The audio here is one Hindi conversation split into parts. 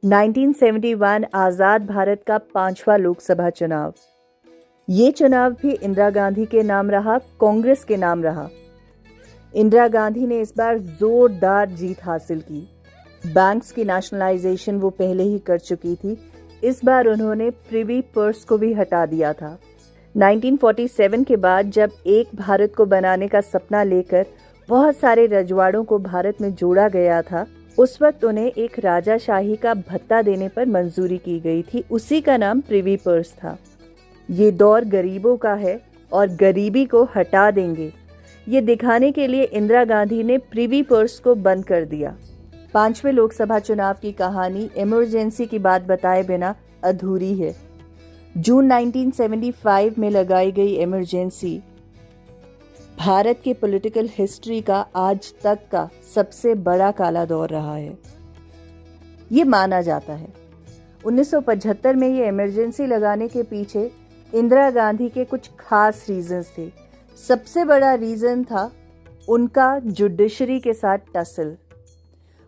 1971 आज़ाद भारत का 5वां लोकसभा चुनाव। ये चुनाव भी इंदिरा गांधी के नाम रहा, कांग्रेस के नाम रहा। इंदिरा गांधी ने इस बार जोरदार जीत हासिल की। बैंक्स की नेशनलाइजेशन वो पहले ही कर चुकी थी। इस बार उन्होंने प्रिवी पर्स को भी हटा दिया था। 1947 के बाद जब एक भारत को बनाने का सपना लेकर बहुत सारे रजवाड़ों को भारत में जोड़ा गया था, उस वक्त उन्हें एक राजाशाही का भत्ता देने पर मंजूरी की गई थी। उसी का नाम प्रिवी पर्स था। ये दौर गरीबों का है और गरीबी को हटा देंगे, ये दिखाने के लिए इंदिरा गांधी ने प्रिवी पर्स को बंद कर दिया। 5वें लोकसभा चुनाव की कहानी इमरजेंसी की बात बताए बिना अधूरी है। जून 1975 में लगाई गई इमरजेंसी भारत के पॉलिटिकल हिस्ट्री का आज तक का सबसे बड़ा काला दौर रहा है, ये माना जाता है। 1975 में ये इमरजेंसी लगाने के पीछे इंदिरा गांधी के कुछ खास रीजंस थे। सबसे बड़ा रीजन था उनका जुडिशरी के साथ टसल।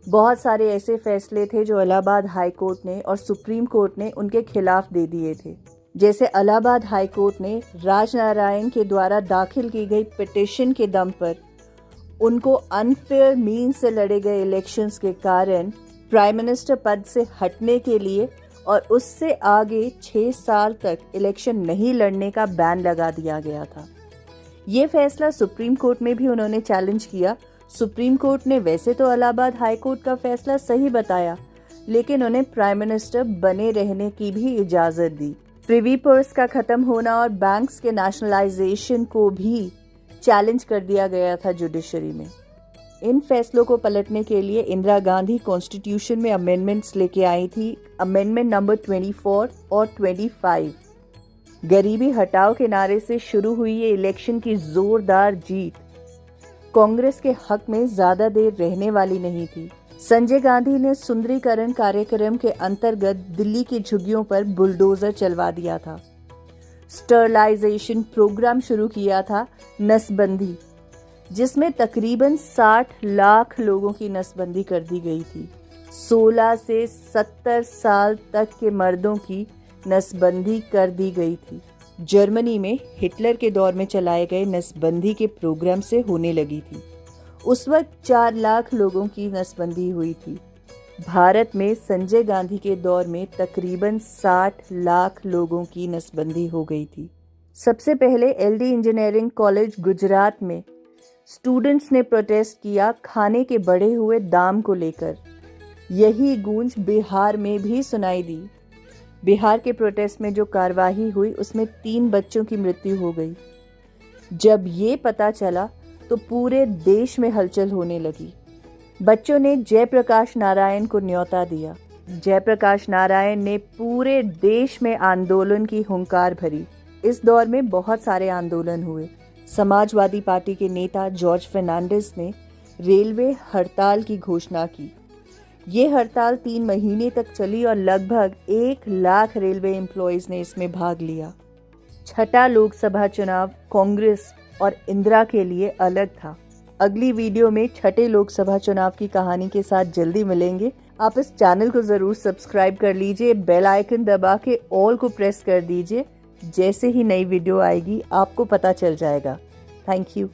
बहुत सारे ऐसे फैसले थे जो इलाहाबाद हाई कोर्ट ने और सुप्रीम कोर्ट ने उनके खिलाफ दे दिए थे। जैसे इलाहाबाद हाई कोर्ट ने राजनारायण के द्वारा दाखिल की गई पिटीशन के दम पर उनको अनफेयर मीन्स से लड़े गए इलेक्शंस के कारण प्राइम मिनिस्टर पद से हटने के लिए और उससे आगे 6 साल तक इलेक्शन नहीं लड़ने का बैन लगा दिया गया था। ये फैसला सुप्रीम कोर्ट में भी उन्होंने चैलेंज किया। सुप्रीम कोर्ट ने वैसे तो इलाहाबाद हाई कोर्ट का फैसला सही बताया, लेकिन उन्हें प्राइम मिनिस्टर बने रहने की भी इजाजत दी। प्रिवी पर्स का खत्म होना और बैंक्स के नेशनलाइजेशन को भी चैलेंज कर दिया गया था जुडिशरी में। इन फैसलों को पलटने के लिए इंदिरा गांधी कॉन्स्टिट्यूशन में अमेंडमेंट्स लेके आई थी। अमेंडमेंट नंबर 24 और 25। गरीबी हटाओ के नारे से शुरू हुई ये इलेक्शन की जोरदार जीत कांग्रेस के हक में ज्यादा देर रहने वाली नहीं थी। संजय गांधी ने सुंदरीकरण कार्यक्रम के अंतर्गत दिल्ली की झुग्गियों पर बुलडोजर चलवा दिया था। स्टरलाइजेशन प्रोग्राम शुरू किया था, नसबंदी, जिसमें तकरीबन 60 लाख लोगों की नसबंदी कर दी गई थी। 16 से 70 साल तक के मर्दों की नसबंदी कर दी गई थी। जर्मनी में हिटलर के दौर में चलाए गए नसबंदी के प्रोग्राम से होने लगी थी। उस वक्त 4 लाख लोगों की नसबंदी हुई थी। भारत में संजय गांधी के दौर में तकरीबन 60 लाख लोगों की नसबंदी हो गई थी। सबसे पहले एलडी इंजीनियरिंग कॉलेज गुजरात में स्टूडेंट्स ने प्रोटेस्ट किया खाने के बढ़े हुए दाम को लेकर। यही गूंज बिहार में भी सुनाई दी। बिहार के प्रोटेस्ट में जो कार्रवाई हुई उसमें 3 बच्चों की मृत्यु हो गई। जब ये पता चला तो पूरे देश में हलचल होने लगी। बच्चों ने जयप्रकाश नारायण को न्योता दिया। जयप्रकाश नारायण ने पूरे देश में आंदोलन की हुंकार भरी। इस दौर में बहुत सारे आंदोलन हुए। समाजवादी पार्टी के नेता जॉर्ज फर्नांडिस ने रेलवे हड़ताल की घोषणा की। ये हड़ताल 3 महीने तक चली और लगभग 1 लाख रेलवे एम्प्लॉयज ने इसमें भाग लिया। 6ठा लोकसभा चुनाव कांग्रेस और इंदिरा के लिए अलग था। अगली वीडियो में 6ठे लोकसभा चुनाव की कहानी के साथ जल्दी मिलेंगे। आप इस चैनल को जरूर सब्सक्राइब कर लीजिए, बेल आइकन दबा के ऑल को प्रेस कर दीजिए। जैसे ही नई वीडियो आएगी आपको पता चल जाएगा। Thank you.